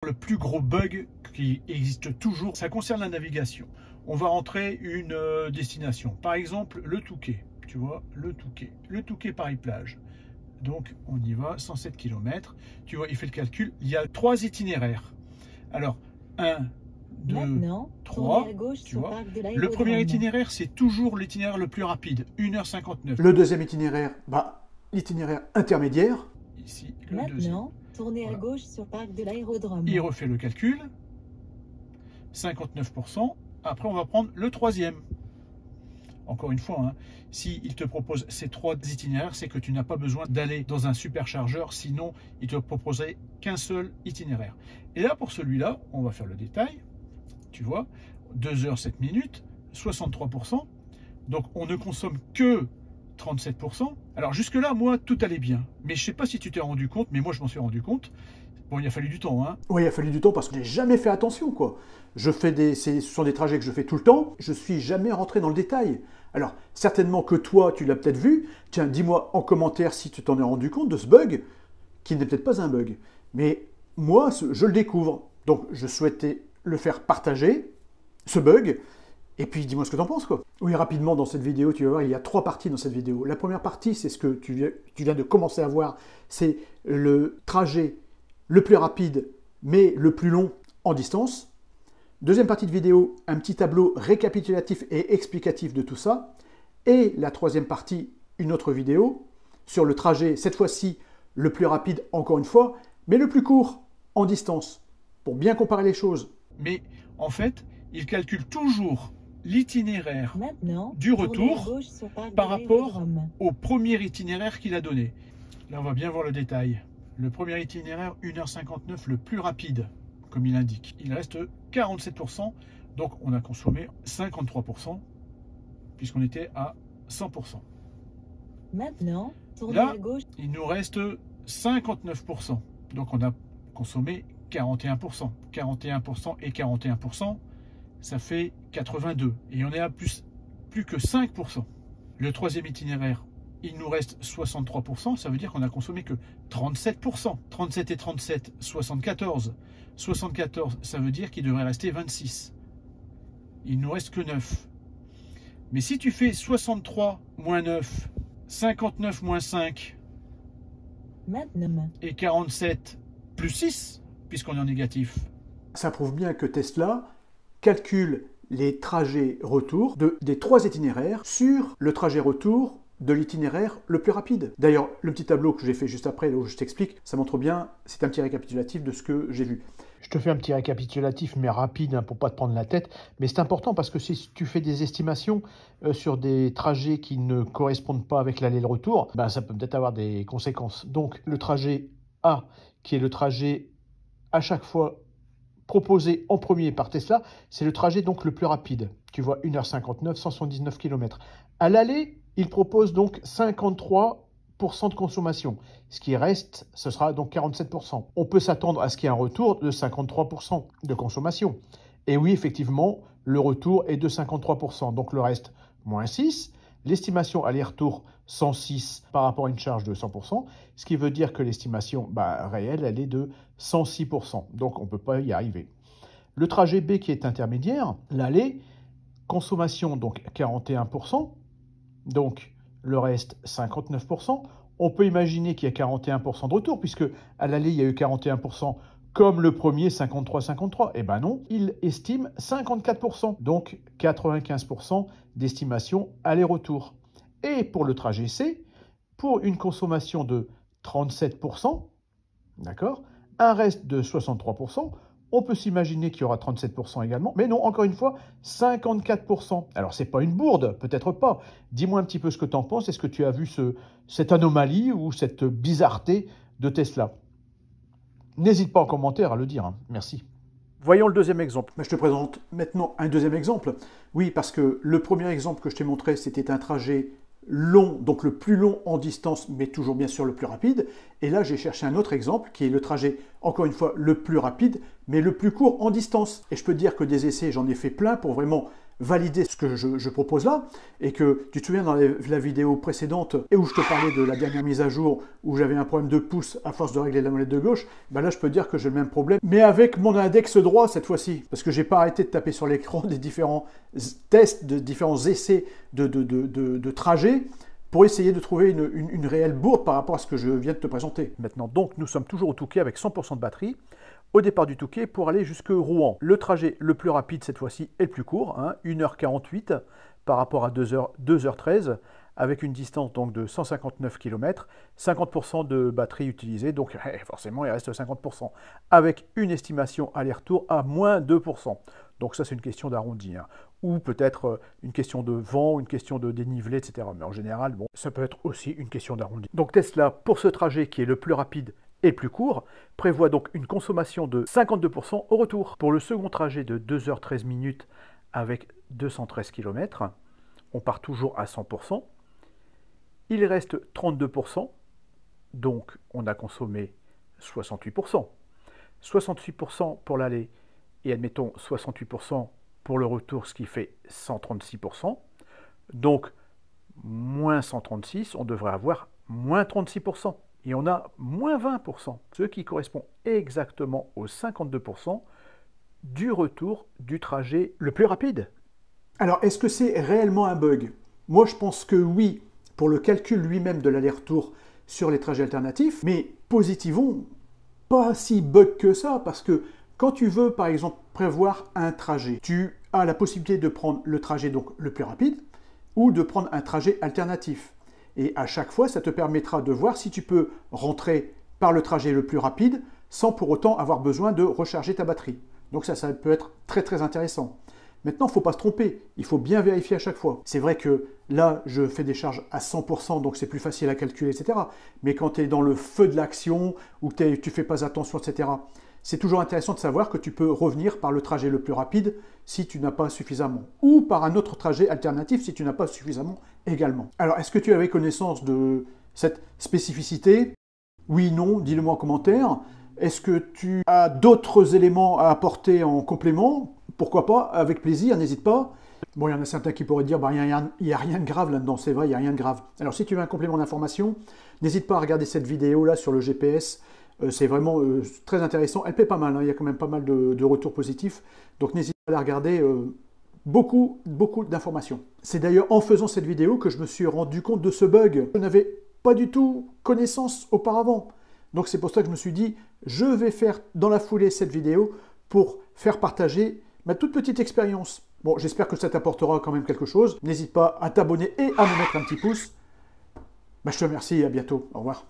Le plus gros bug qui existe toujours, ça concerne la navigation. On va rentrer une destination, par exemple le Touquet, tu vois, le Touquet Paris-Plage. Donc on y va, 107 km. Tu vois, il fait le calcul, il y a 3 itinéraires. Alors, 1, 2, 3, tu vois. Le premier itinéraire, c'est toujours l'itinéraire le plus rapide, 1h59. Le deuxième itinéraire, l'itinéraire intermédiaire. Ici, le deuxième. Tournez à gauche sur parc de l'aérodrome. Il refait le calcul, 59%. Après, on va prendre le troisième. Encore une fois, hein, s'il te propose ces 3 itinéraires, c'est que tu n'as pas besoin d'aller dans un superchargeur, sinon il te proposerait qu'un seul itinéraire. Et là, pour celui-là, on va faire le détail. Tu vois, 2h07 63%. Donc, on ne consomme que 37%. Alors jusque-là, moi, tout allait bien. Mais je ne sais pas si tu t'es rendu compte, mais moi, je m'en suis rendu compte. Bon, il a fallu du temps, hein. Oui, il a fallu du temps parce que j'ai jamais fait attention, quoi. Ce sont des trajets que je fais tout le temps. Je suis jamais rentré dans le détail. Alors, certainement que toi, tu l'as peut-être vu. Tiens, dis-moi en commentaire si tu t'en es rendu compte de ce bug, qui n'est peut-être pas un bug. Mais moi, je le découvre. Donc, je souhaitais le faire partager, ce bug. Et puis, dis-moi ce que tu en penses, quoi. Oui, rapidement, dans cette vidéo, tu vas voir, il y a 3 parties dans cette vidéo. La première partie, c'est ce que tu viens de commencer à voir. C'est le trajet le plus rapide, mais le plus long en distance. Deuxième partie de vidéo, un petit tableau récapitulatif et explicatif de tout ça. Et la troisième partie, une autre vidéo sur le trajet, cette fois-ci, le plus rapide, encore une fois, mais le plus court en distance, pour bien comparer les choses. Mais en fait, il calcule toujours l'itinéraire du retour par rapport au premier itinéraire qu'il a donné. Là, on va bien voir le détail. Le premier itinéraire, 1h59, le plus rapide, comme il indique. Il reste 47%, donc on a consommé 53%, puisqu'on était à 100%. Maintenant, tournez là, à gauche. Il nous reste 59%, donc on a consommé 41%. 41% et 41%, ça fait 82, et on est à plus que 5%. Le troisième itinéraire, il nous reste 63%, ça veut dire qu'on a consommé que 37%. 37 et 37, 74. 74, ça veut dire qu'il devrait rester 26. Il ne nous reste que 9. Mais si tu fais 63 moins 9, 59 moins 5, et 47 plus 6, puisqu'on est en négatif. Ça prouve bien que Tesla calcule les trajets retour des 3 itinéraires sur le trajet retour de l'itinéraire le plus rapide. D'ailleurs, le petit tableau que j'ai fait juste après, là où je t'explique, ça montre bien, c'est un petit récapitulatif de ce que j'ai vu. Je te fais un petit récapitulatif, mais rapide, hein, pour pas te prendre la tête. Mais c'est important parce que si tu fais des estimations sur des trajets qui ne correspondent pas avec l'aller-retour, ben, ça peut peut-être avoir des conséquences. Donc, le trajet A, qui est le trajet à chaque fois proposé en premier par Tesla, c'est le trajet donc le plus rapide. Tu vois, 1h59, 179 km. À l'aller, il propose donc 53% de consommation. Ce qui reste, ce sera donc 47%. On peut s'attendre à ce qu'il y ait un retour de 53% de consommation. Et oui, effectivement, le retour est de 53%. Donc le reste, moins 6. L'estimation aller-retour, 106 par rapport à une charge de 100%. Ce qui veut dire que l'estimation réelle, elle est de 106%. Donc on ne peut pas y arriver. Le trajet B qui est intermédiaire, l'aller, consommation donc 41%. Donc, le reste, 59%. On peut imaginer qu'il y a 41% de retour, puisque à l'aller, il y a eu 41%, comme le premier, 53-53. Eh bien non, il estime 54%, donc 95% d'estimation aller-retour. Et pour le trajet C, pour une consommation de 37%, d'accord, un reste de 63%, on peut s'imaginer qu'il y aura 37% également, mais non, encore une fois, 54%. Alors, ce n'est pas une bourde, peut-être pas. Dis-moi un petit peu ce que tu en penses. Est-ce que tu as vu cette anomalie ou cette bizarreté de Tesla? N'hésite pas en commentaire à le dire, hein. Merci. Voyons le deuxième exemple. Je te présente maintenant un deuxième exemple. Oui, parce que le premier exemple que je t'ai montré, c'était un trajet long, donc le plus long en distance, mais toujours bien sûr le plus rapide. Et là, j'ai cherché un autre exemple qui est le trajet encore une fois, le plus rapide, mais le plus court en distance. Et je peux te dire que des essais, j'en ai fait plein pour vraiment valider ce que je propose là, et que tu te souviens dans la vidéo précédente, et où je te parlais de la dernière mise à jour, où j'avais un problème de pouce à force de régler la molette de gauche, ben là je peux te dire que j'ai le même problème, mais avec mon index droit cette fois-ci, parce que j'ai pas arrêté de taper sur l'écran des différents tests, de différents essais de trajet, pour essayer de trouver une réelle bourde par rapport à ce que je viens de te présenter. Maintenant, donc, nous sommes toujours au Touquet avec 100% de batterie, au départ du Touquet pour aller jusque Rouen. Le trajet le plus rapide cette fois-ci est le plus court, 1h48 par rapport à 2h13, avec une distance donc de 159 km, 50% de batterie utilisée, donc forcément il reste 50%, avec une estimation aller-retour à moins 2%. Donc ça c'est une question d'arrondi, ou peut-être une question de vent, une question de dénivelé, etc. Mais en général, bon, ça peut être aussi une question d'arrondi. Donc Tesla, pour ce trajet qui est le plus rapide et le plus court, prévoit donc une consommation de 52% au retour. Pour le second trajet de 2h13 minutes avec 213 km, on part toujours à 100%. Il reste 32%, donc on a consommé 68%. 68% pour l'aller et admettons 68% pour le retour, ce qui fait 136%. Donc, moins 136, on devrait avoir moins 36%. Et on a moins 20%, ce qui correspond exactement aux 52% du retour du trajet le plus rapide. Alors, est-ce que c'est réellement un bug? Moi, je pense que oui, pour le calcul lui-même de l'aller-retour sur les trajets alternatifs, mais positivons, pas si bug que ça, parce que quand tu veux, par exemple, prévoir un trajet, tu as la possibilité de prendre le trajet donc le plus rapide ou de prendre un trajet alternatif. Et à chaque fois, ça te permettra de voir si tu peux rentrer par le trajet le plus rapide sans pour autant avoir besoin de recharger ta batterie. Donc ça peut être très très intéressant. Maintenant, il ne faut pas se tromper, il faut bien vérifier à chaque fois. C'est vrai que là, je fais des charges à 100%, donc c'est plus facile à calculer, etc. Mais quand tu es dans le feu de l'action, ou que tu ne fais pas attention, etc., c'est toujours intéressant de savoir que tu peux revenir par le trajet le plus rapide si tu n'as pas suffisamment, ou par un autre trajet alternatif si tu n'as pas suffisamment également. Alors, est-ce que tu avais connaissance de cette spécificité? Oui, non, dis-le-moi en commentaire. Est-ce que tu as d'autres éléments à apporter en complément? Pourquoi pas, avec plaisir, n'hésite pas. Bon, il y en a certains qui pourraient dire, bah, il n'y a rien de grave là-dedans, c'est vrai, il n'y a rien de grave. Alors, si tu veux un complément d'information, n'hésite pas à regarder cette vidéo-là sur le GPS. C'est vraiment très intéressant. Elle plaît pas mal, il y a quand même pas mal de retours positifs. Donc, n'hésite pas à la regarder. Beaucoup d'informations. C'est d'ailleurs en faisant cette vidéo que je me suis rendu compte de ce bug. Je n'avais pas du tout connaissance auparavant. Donc, c'est pour ça que je me suis dit, je vais faire dans la foulée cette vidéo pour faire partager ma toute petite expérience. Bon, j'espère que ça t'apportera quand même quelque chose. N'hésite pas à t'abonner et à me mettre un petit pouce. Je te remercie et à bientôt. Au revoir.